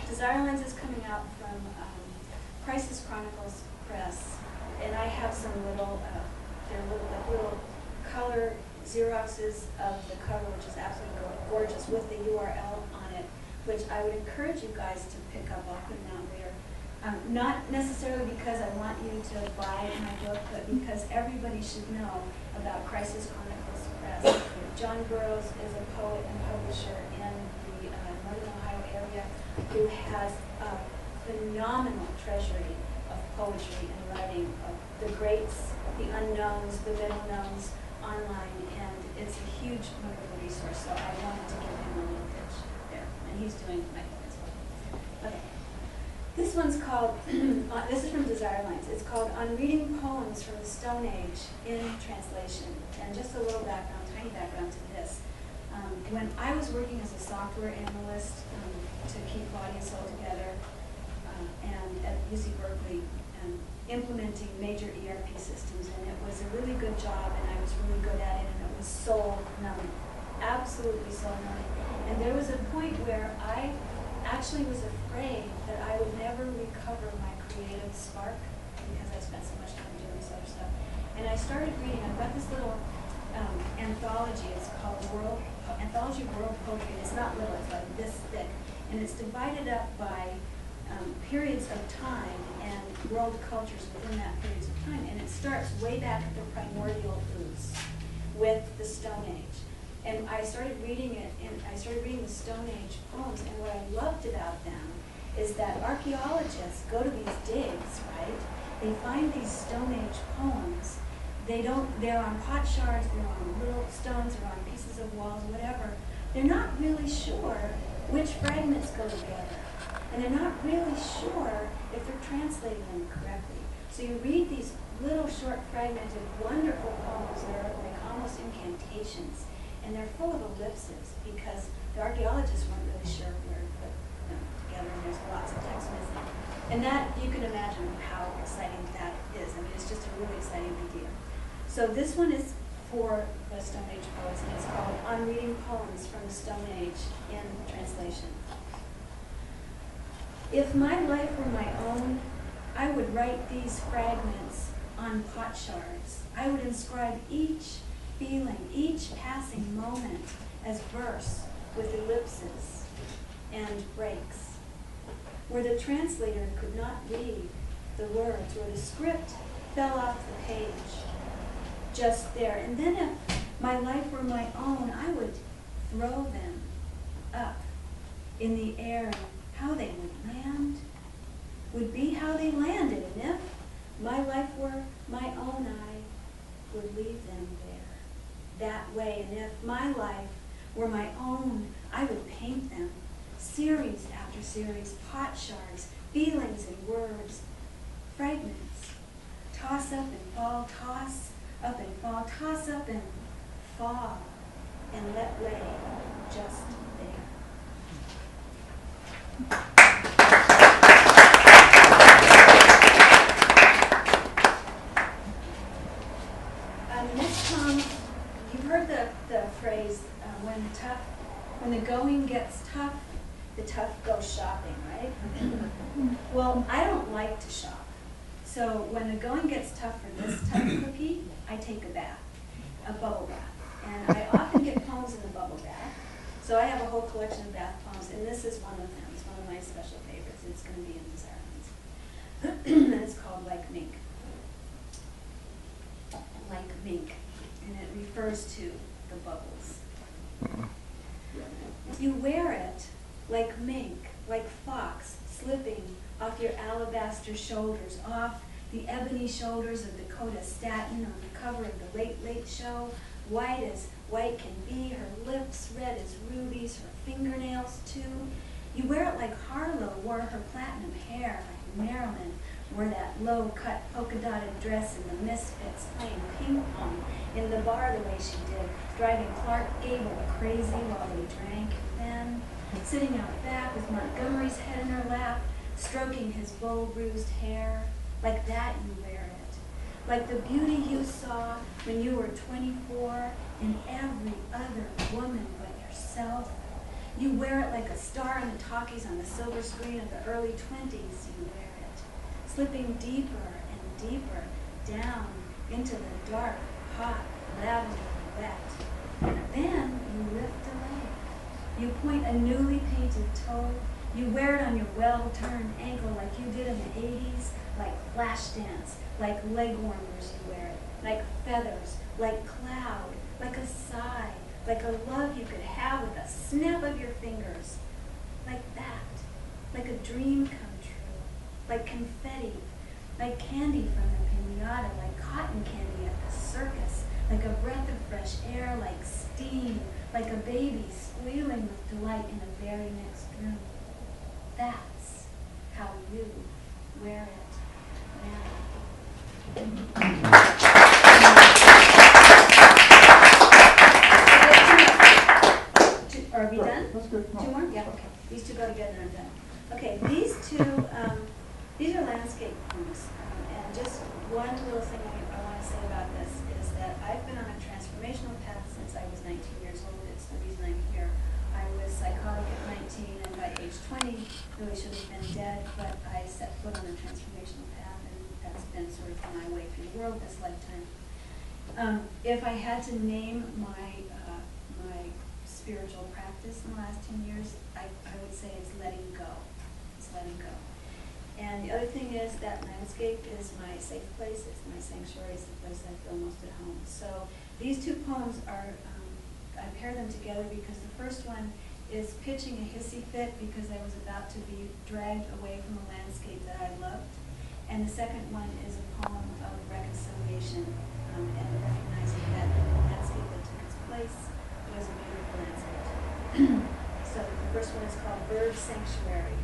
Desire Lines is coming out from Chronicles Press, and I have some little, they're little color Xeroxes of the cover, which is absolutely gorgeous, with the URL on it, which I would encourage you guys to pick up. I'll put it down later. Not necessarily because I want you to buy my book, but because everybody should know about Chronicles Press. John Burroughs is a poet and publisher in the Northern Ohio area who has a phenomenal treasury of poetry and writing of the greats, the unknowns, the middle knowns online, and it's a huge wonderful resource. So I wanted to give him a little pitch there, and he's doing my book as well. Okay. This one's called, this is from Desire Lines. It's called On Reading Poems from the Stone Age in Translation. And just a little background, tiny background to this. When I was working as a software analyst to keep Body and Soul together, and at UC Berkeley, implementing major ERP systems, and it was a really good job, and I was really good at it, and it was soul numbing, absolutely soul numbing. And there was a point where I actually was afraid that I would never recover my creative spark because I spent so much time doing this other stuff. And I started reading. I've got this little anthology. It's called Anthology World Poetry. It's not little. It's like this thick, and it's divided up by periods of time and world cultures within that periods of time. And it starts way back at the primordial ooze with the Stone Age. And I started reading it, and I started reading the Stone Age poems, and what I loved about them is that archaeologists go to these digs, right? They find these Stone Age poems. They're on pot shards, they're on little stones, they're on pieces of walls, whatever. They're not really sure which fragments go together. And they're not really sure if they're translating them correctly. So you read these little short fragmented, wonderful poems that are like almost incantations. And they're full of ellipses because the archaeologists weren't really sure where to put them together, and there's lots of text missing. And that, you can imagine how exciting that is. I mean, it's just a really exciting idea. So this one is for the Stone Age poets, and it's called On Reading Poems from the Stone Age in Translation. If my life were my own, I would write these fragments on pot shards. I would inscribe each feeling, each passing moment as verse with ellipses and breaks, where the translator could not read the words, where the script fell off the page, just there. And then if my life were my own, I would throw them up in the air, and how they would land would be how they landed. And if my life were my own, I would leave them there that way. And if my life were my own, I would paint them, series after series, pot shards, feelings and words, fragments, toss up and fall, toss up and fall, toss up and fall, and let lay just there. This poem, you've heard the phrase, when the going gets tough, the tough go shopping, right? Well, I don't like to shop. So when the going gets tough for this type of cookie, I take a bath, a bubble bath. And I often get poems in the bubble bath. So I have a whole collection of bath poems, and this is one of them. It's one of my special favorites. It's going to be in Desire Lines. And it's called Like Mink. Like mink. And it refers to the bubbles. You wear it like mink, like fox, slipping off your alabaster shoulders, off the ebony shoulders of Dakota Staton on the cover of the Late Late Show, white as white can be, her lips red as rubies, her fingernails too. You wear it like Harlow wore her platinum hair, like Marilyn wore that low-cut polka-dotted dress in the Misfits, playing ping pong in the bar the way she did, driving Clark Gable crazy while they drank, and then sitting out back with Montgomery's head in her lap, stroking his bull-bruised hair. Like that you wear it. Like the beauty you saw when you were 24 in every other woman but yourself. You wear it like a star in the talkies on the silver screen of the early 20s. You wear it, slipping deeper and deeper down into the dark, hot, lavender wet. And then you lift a leg. You point a newly painted toe. You wear it on your well-turned ankle like you did in the 80s, like flash dance, like leg warmers you wear it, like feathers, like cloud, like a sigh, like a love you could have with a snap of your fingers. Like that, like a dream come true, like confetti, like candy from the pinata, like cotton candy at the circus, like a breath of fresh air, like steam, like a baby squealing with delight in the very next room. That's how you wear it now. Are we done? That's good. No. Two more? Yeah, okay. These two go together and I'm done. Okay, these two, these are landscape poems. And just one little thing I want to say about this is that I've been on a transformational path since I was 19 years old. It's the reason I'm here. I was psychotic at 19, and by age 20, really should have been dead, but I set foot on a transformational path, and that's been sort of my way through the world this lifetime. If I had to name my spiritual practice in the last 10 years, I would say it's letting go. It's letting go. And the other thing is that landscape is my safe place, it's my sanctuary, it's the place I feel most at home. So these two poems are, I pair them together because the first one is pitching a hissy fit because I was about to be dragged away from a landscape that I loved. And the second one is a poem of reconciliation and recognizing that the landscape that took its place was a beautiful landscape. So the first one is called Bird Sanctuary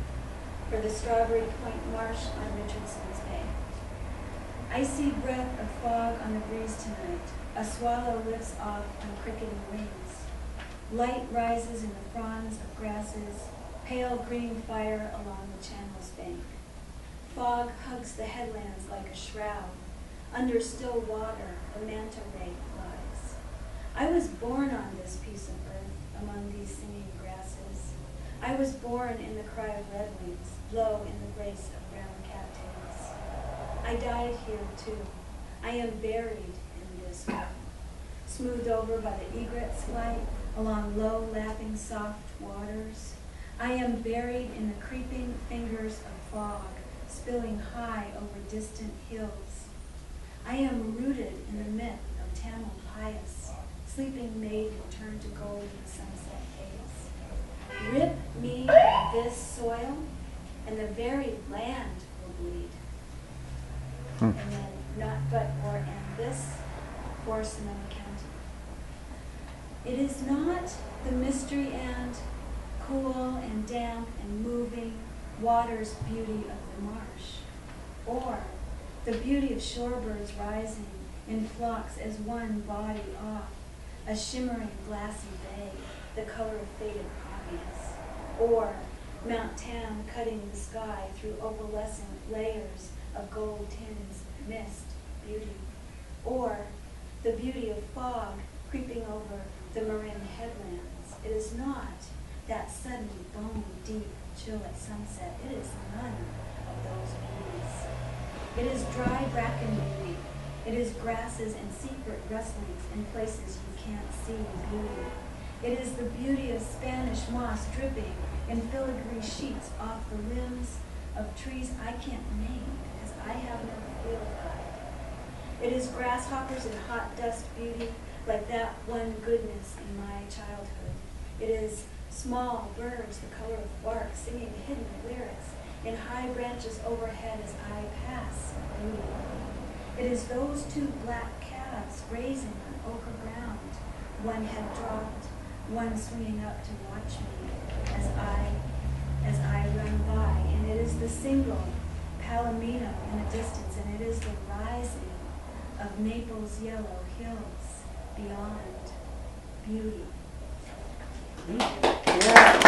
for the Strawberry Point Marsh on Richardson's Bay. Icy breath of fog on the breeze tonight. A swallow lifts off on cricketing wings. Light rises in the fronds of grasses, pale green fire along the channel's bank. Fog hugs the headlands like a shroud. Under still water, the manta ray flies. I was born on this piece of earth, among these singing grasses. I was born in the cry of redwings, low in the grace of brown cattails. I died here too. I am buried in this earth, smoothed over by the egret's flight along low, lapping, soft waters. I am buried in the creeping fingers of fog, spilling high over distant hills. I am rooted in the myth of Tamil pious, sleeping maiden turned to gold in the sunset haze. Rip me from this soil, and the very land will bleed. And then not but or and this for Sonoma County. It is not the mystery and cool and damp and moving water's beauty of the marsh, or the beauty of shorebirds rising in flocks as one body off a shimmering glassy bay, the color of faded poppies, or Mount Tam cutting the sky through opalescent layers of gold tints, mist, beauty, or the beauty of fog creeping over the Marin headlands. It is not that sudden bone-deep chill at sunset. It is none of those beauties. It is dry bracken beauty. It is grasses and secret rustlings in places you can't see beauty. It is the beauty of Spanish moss dripping in filigree sheets off the limbs of trees I can't name because I have no field guide. It is grasshoppers in hot dust beauty like that one goodness in my childhood. It is small birds the color of bark singing hidden lyrics in high branches overhead as I pass beauty. It is those two black calves grazing on ochre ground, one head dropped, one swinging up to watch me as I run by. And it is the single palomino in the distance, and it is the rising of Naples' yellow hills beyond beauty. Yeah.